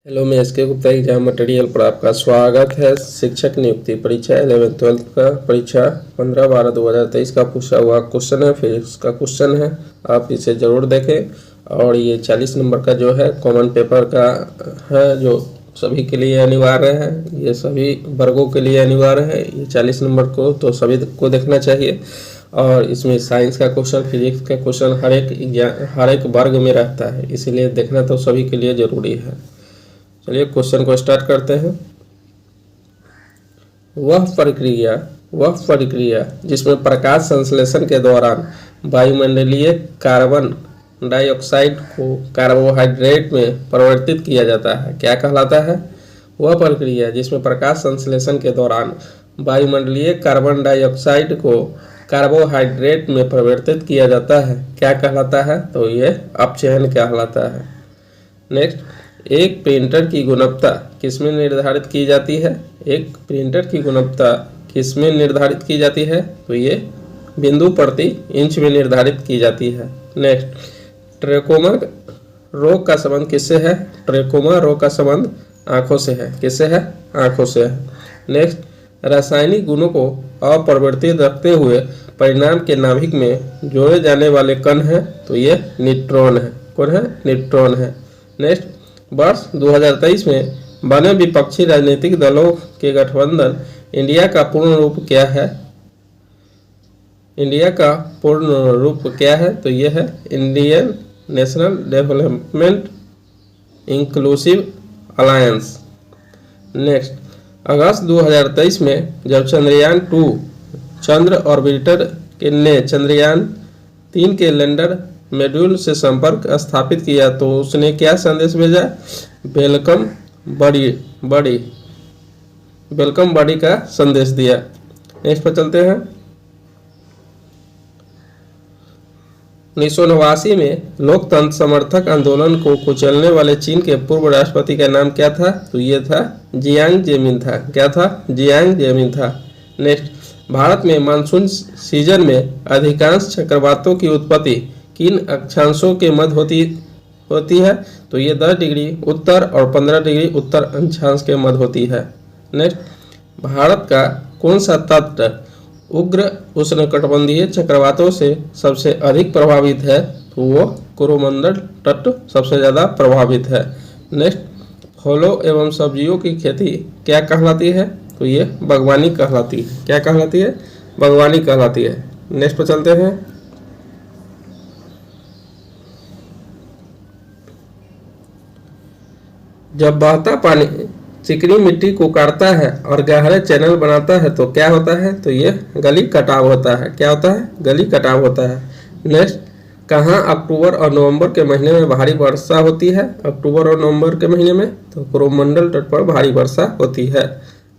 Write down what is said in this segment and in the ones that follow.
Hello, मैं S के Gupta exam material पर आपका स्वागत है। शिक्षक नियुक्ति परीक्षा 11th-12th का परीक्षा 15/12/2023 का पूछा हुआ क्वेश्चन है, फिजिक्स का क्वेश्चन है। आप इसे ज़रूर देखें। और ये 40 नंबर का जो है कॉमन पेपर का है, जो सभी के लिए अनिवार्य है। ये सभी वर्गों के लिए अनिवार्य है। ये 40 नंबर को तो सभी को देखना चाहिए। और इसमें साइंस का क्वेश्चन, फिजिक्स का क्वेश्चन हर एक वर्ग में रहता है, इसीलिए देखना तो सभी के लिए ज़रूरी है। चलिए क्वेश्चन को स्टार्ट करते हैं। वह प्रक्रिया जिसमें प्रकाश संश्लेषण के दौरान वायुमंडलीय कार्बन डाइऑक्साइड को कार्बोहाइड्रेट में परिवर्तित किया जाता है, क्या कहलाता है? वह प्रक्रिया जिसमें प्रकाश संश्लेषण के दौरान वायुमंडलीय कार्बन डाइऑक्साइड को कार्बोहाइड्रेट में परिवर्तित किया जाता है, क्या कहलाता है? तो ये अपचयन कहलाता है। नेक्स्ट, एक प्रिंटर की गुणवत्ता किसमें निर्धारित की जाती है? एक प्रिंटर की गुणवत्ता किसमें निर्धारित की जाती है? तो ये बिंदु प्रति इंच में निर्धारित की जाती है। नेक्स्ट, ट्रेकोमा रोग का संबंध किससे है? ट्रेकोमा रोग का संबंध आंखों से है। किससे है? आंखों से है। नेक्स्ट, रासायनिक गुणों को अपरिवर्तित रखते हुए परिणाम के नाभिक में जोड़े जाने वाले कण हैं, तो ये न्यूट्रॉन है। कौन है? न्यूट्रॉन है। नेक्स्ट, वर्ष 2023 में बने विपक्षी राजनीतिक दलों के गठबंधन इंडिया का पूर्ण रूप क्या है? इंडिया का पूर्ण रूप क्या है? तो यह है Indian national development inclusive alliance. Next, अगस्त 2023 में जब चंद्रयान-2 चंद्र ऑर्बिटर ने चंद्रयान-3 के लैंडर मॉड्यूल से संपर्क स्थापित किया तो उसने क्या संदेश भेजा? वेलकम बॉडी का संदेश दिया। नेक्स्ट पर चलते हैं। 1989 में लोकतंत्र समर्थक आंदोलन को कुचलने वाले चीन के पूर्व राष्ट्रपति का नाम क्या था? तो ये था जियांग जेमिन था। क्या था? जियांग जेमिन था। नेक्स्ट, भारत में मानसून सीजन में अधिकांश चक्रवातों की उत्पत्ति किन अक्षांशों के मध्य होती है? तो ये 10 डिग्री उत्तर और 15 डिग्री उत्तर अक्षांश के मध्य होती है। नेक्स्ट, भारत का कौन सा तट उग्र उष्णकटिबंधीय चक्रवातों से सबसे अधिक प्रभावित है? तो वो कोरोमंडल तट सबसे ज़्यादा प्रभावित है। नेक्स्ट, फलों एवं सब्जियों की खेती क्या कहलाती है? तो ये बागवानी कहलाती है। क्या कहलाती है? बागवानी कहलाती है। नेक्स्ट पर चलते हैं। जब बहता पानी चिकनी मिट्टी को काटता है और गहरे चैनल बनाता है तो क्या होता है? तो ये गली कटाव होता है। क्या होता है? गली कटाव होता है। नेक्स्ट, कहाँ अक्टूबर और नवंबर के महीने में भारी वर्षा होती है? अक्टूबर और नवंबर के महीने में तो कोरोमंडल तट पर भारी वर्षा होती है।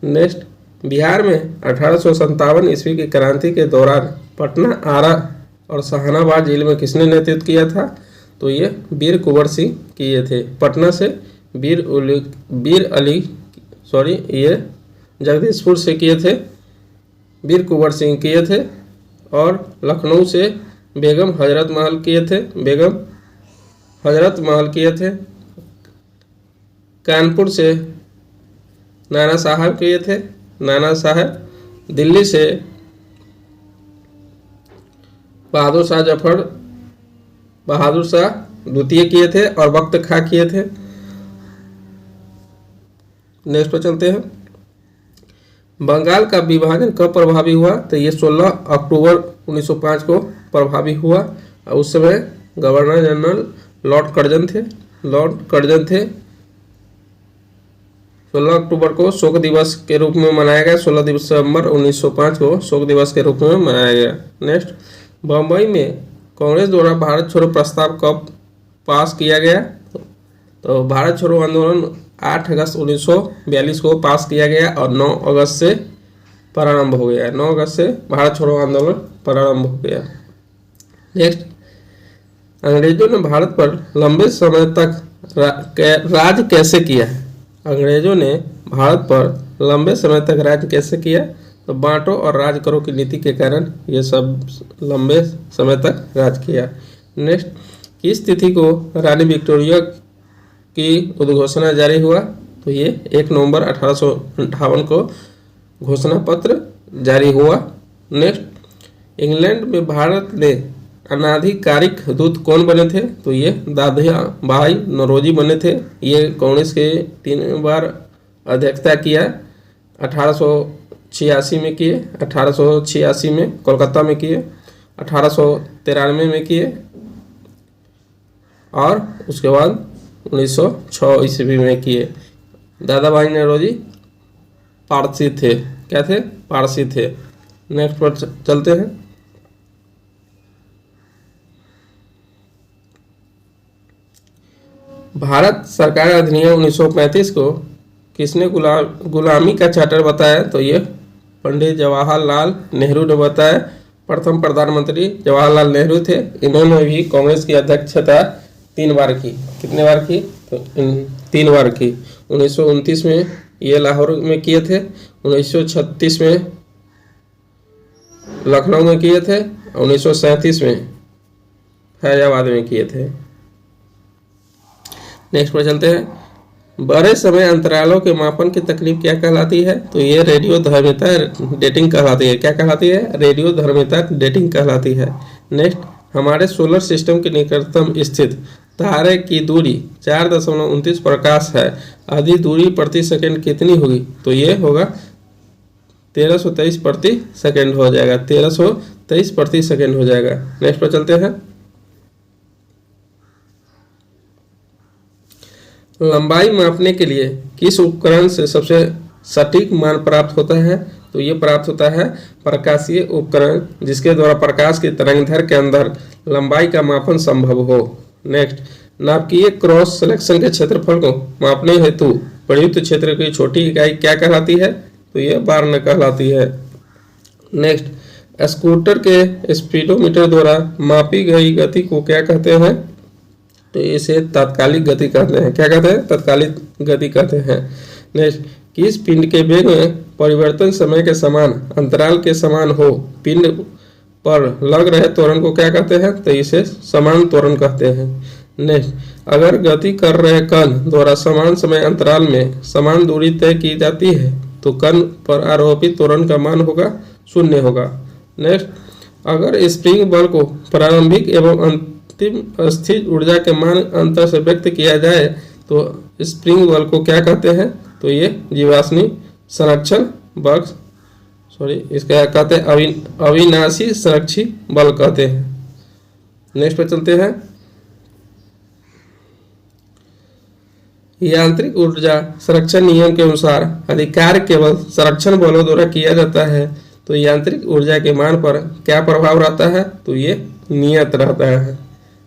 नेक्स्ट, बिहार में 1857 ईस्वी की क्रांति के दौरान पटना, आरा और जहानाबाद जिले में किसने नेतृत्व किया था? तो ये वीर कुंवर सिंह किए थे। पटना से ये जगदीशपुर से किए थे, वीर कुंवर सिंह किए थे। और लखनऊ से बेगम हजरत महल किए थे। कानपुर से नाना साहब किए थे, नाना साहब। दिल्ली से बहादुर शाह द्वितीय किए थे और वक्त खां किए थे। नेक्स्ट पर चलते हैं। बंगाल का विभाजन कब प्रभावी हुआ? तो ये 16 अक्टूबर 1905 को प्रभावी हुआ। उस समय गवर्नर जनरल लॉर्ड कर्जन थे। 16 अक्टूबर को शोक दिवस के रूप में मनाया गया। 16 दिसंबर 1905 को शोक दिवस के रूप में मनाया गया। नेक्स्ट, बम्बई में कांग्रेस द्वारा भारत छोड़ो प्रस्ताव कब पास किया गया? तो भारत छोड़ो आंदोलन 8 अगस्त 1942 को पास किया गया और 9 अगस्त से प्रारंभ हो गया। 9 अगस्त से भारत छोड़ो आंदोलन प्रारंभ हो गया। नेक्स्ट, अंग्रेजों ने भारत पर लंबे समय तक राज कैसे किया है? अंग्रेजों ने भारत पर लंबे समय तक राज कैसे किया? तो बांटो और राज करो की नीति के कारण ये सब लंबे समय तक राज किया। नेक्स्ट, किस तिथि को रानी विक्टोरिया की उद्घोषणा जारी हुआ? तो ये 1 नवंबर 1858 को घोषणा पत्र जारी हुआ। नेक्स्ट, इंग्लैंड में भारत में अनाधिकारिक दूत कौन बने थे? तो ये दादा भाई नौरोजी बने थे। ये कांग्रेस के 3 बार अध्यक्षता किया। 1886 में किए, 1886 में कोलकाता में किए, 1893 में किए और उसके बाद 1906 ईस्वी में किए। दादा भाई नौरोजी पारसी थे। क्या थे? पारसी थे। नेक्स्ट पर चलते हैं। भारत सरकार अधिनियम 1935 को किसने गुलामी का चार्टर बताया? तो ये पंडित जवाहरलाल नेहरू ने बताया। प्रथम प्रधानमंत्री जवाहरलाल नेहरू थे। इन्होंने भी कांग्रेस की अध्यक्षता 3 बार की। कितने बार की? तो 3 बार की। 1929 में ये लाहौर में किए थे, 1936 में लखनऊ में किए थे, 1937 में फैजाबाद में किए थे। नेक्स्ट पर चलते हैं। बड़े समय अंतरालों के मापन की तकनीक क्या कहलाती है? तो ये रेडियोधर्मिता डेटिंग कहलाती है। क्या कहलाती है? रेडियोधर्मिता डेटिंग कहलाती है। नेक्स्ट, हमारे सोलर सिस्टम के निकटतम स्थित तारे की दूरी 4.29 प्रकाश है। आधी दूरी प्रति सेकंड कितनी होगी? तो ये होगा 1323 प्रति सेकंड हो जाएगा। 1323 प्रति सेकंड हो जाएगा। नेक्स्ट पर चलते हैं। लंबाई मापने के लिए किस उपकरण से सबसे सटीक मान प्राप्त होता है? तो ये प्राप्त होता है प्रकाशीय उपकरण, जिसके द्वारा प्रकाश की तरंगदैर्घ्य के अंदर लंबाई का मापन संभव हो। नेक्स्ट, नाभिकीय क्रॉस सेक्शन के क्षेत्रफल को मापने हेतु प्रयुक्त क्षेत्र की छोटी इकाई क्या कहलाती है? तो ये बार्न कहलाती है। नेक्स्ट, स्कूटर के स्पीडोमीटर द्वारा मापी गई गति को क्या कहते हैं? तो इसे तात्कालिक गति कहते हैं। क्या कहते हैं? तात्कालिक गति कहते हैं। नेक्स्ट, किस पिंड के वेग में परिवर्तन समय के समान अंतराल के समान हो? पिंड पर लग रहे त्वरण को क्या कहते हैं? तो इसे समान त्वरण कहते हैं। नेक्स्ट, अगर गति कर रहे कण द्वारा समान समय अंतराल में समान दूरी तय की जाती है तो कण पर आरोपित त्वरण का मान होगा 0 होगा। नेक्स्ट, अगर स्प्रिंग बल को प्रारंभिक एवं अंतिम स्थिर ऊर्जा के मान अंतर से व्यक्त किया जाए तो स्प्रिंग बल को क्या कहते हैं? तो ये जीवाश्मी संरक्षण बल, इसका कहते हैं अविनाशी संरक्षी बल कहते हैं। नेक्स्ट पर चलते हैं। यांत्रिक ऊर्जा संरक्षण नियम के अनुसार अधिकार केवल संरक्षण बलों द्वारा किया जाता है। तो यांत्रिक ऊर्जा के मान पर क्या प्रभाव रहता है? तो ये नियत रहता है।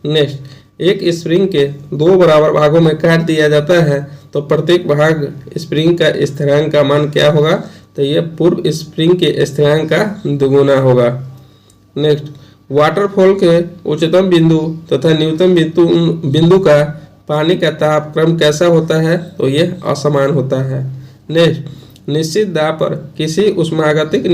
नेक्स्ट, एक स्प्रिंग के 2 बराबर भागों में काट दिया जाता है तो प्रत्येक भाग स्प्रिंग का स्थिरांक का मान क्या होगा? तो ये पूर्व स्प्रिंग के स्थिरांक का दुगुना होगा। नेक्स्ट, वाटरफॉल के उच्चतम बिंदु तथा न्यूनतम बिंदु का पानी का तापक्रम कैसा होता है? तो ये असमान होता है। नेक्स्ट, निश्चित दाब पर किसी ऊष्मागतिक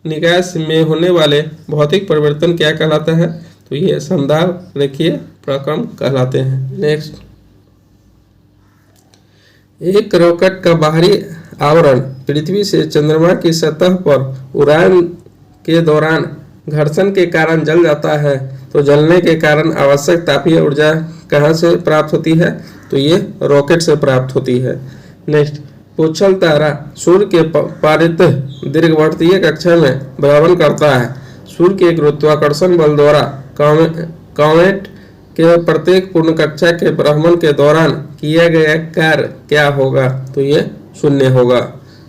निकाय में होने वाले भौतिक परिवर्तन क्या कहलाता है? तो ये समदाब रेखीय प्रक्रम कहलाते हैं। नेक्स्ट, एक रॉकेट का बाहरी आवरण पृथ्वी से चंद्रमा की सतह पर उड़ान के दौरान घर्षण के कारण जल जाता है तो जलने के कारण आवश्यक तापीय ऊर्जा कहाँ से प्राप्त होती है? तो ये रॉकेट से प्राप्त होती है। नेक्स्ट, पुच्छल तारा सूर्य के पारित दीर्घवर्तीय कक्षा में भ्रमण करता है। सूर्य के गुरुत्वाकर्षण बल द्वारा कॉमेट के प्रत्येक पूर्ण कक्षा के भ्रमण के दौरान किया गया कार्य क्या होगा? तो ये 0 होगा।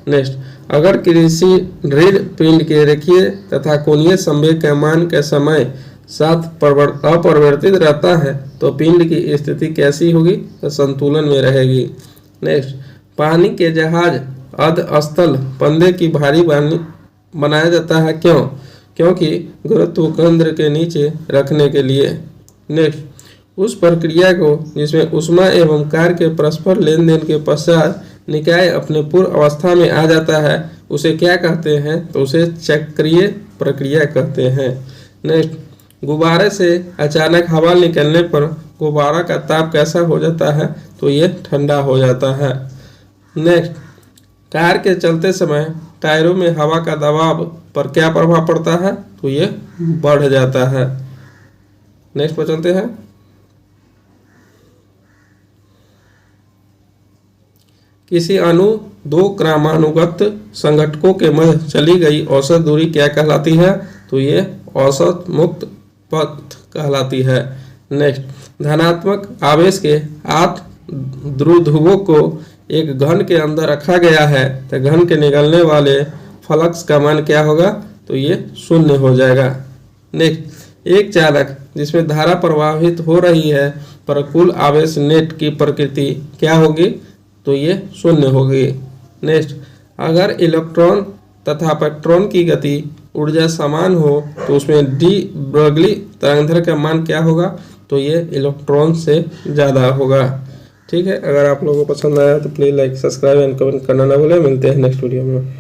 नेक्स्ट, अगर किसी दृढ़ पिंड के रेखीय तथा कोणीय संवेग के मान के समय साथ अपरिवर्तित रहता है तो पिंड की स्थिति कैसी होगी? तो संतुलन में रहेगी। नेक्स्ट, पानी के जहाज अर्धस्थल पंदे की भारी बनाया जाता है। क्यों? क्योंकि गुरुत्व केंद्र के नीचे रखने के लिए। नेक्स्ट, उस प्रक्रिया को जिसमें ऊष्मा एवं कार्य के परस्पर लेन देन के पश्चात निकाय अपने पूर्व अवस्था में आ जाता है उसे क्या कहते हैं? तो उसे चक्रीय प्रक्रिया कहते हैं। नेक्स्ट, गुब्बारे से अचानक हवा निकलने पर गुब्बारा का ताप कैसा हो जाता है, तो ये ठंडा हो जाता है। नेक्स्ट, कार के चलते समय टायरों में हवा का दबाव पर क्या प्रभाव पड़ता है, तो ये बढ़ जाता है। नेक्स्ट पर चलते हैं। किसी अणु दो क्रमानुगत संघटकों के मध्य चली गई औसत दूरी क्या कहलाती है, तो ये औसत मुक्त पथ कहलाती है। नेक्स्ट, धनात्मक आवेश के 8 ध्रुवों को एक घन के अंदर रखा गया है, तो घन के निकलने वाले फ्लक्स का मान क्या होगा, तो ये 0 हो जाएगा। नेक्स्ट, एक चालक जिसमें धारा प्रवाहित हो रही है पर कुल आवेश नेट की प्रकृति क्या होगी, तो ये 0 होगी। नेक्स्ट, अगर इलेक्ट्रॉन तथा प्रोटॉन की गति ऊर्जा समान हो तो उसमें डी ब्रोगली तरंगदैर्घ्य का मान क्या होगा, तो ये इलेक्ट्रॉन से ज़्यादा होगा। ठीक है, अगर आप लोगों को पसंद आया तो please like, subscribe and comment करना ना भूलें। मिलते हैं नेक्स्ट वीडियो में।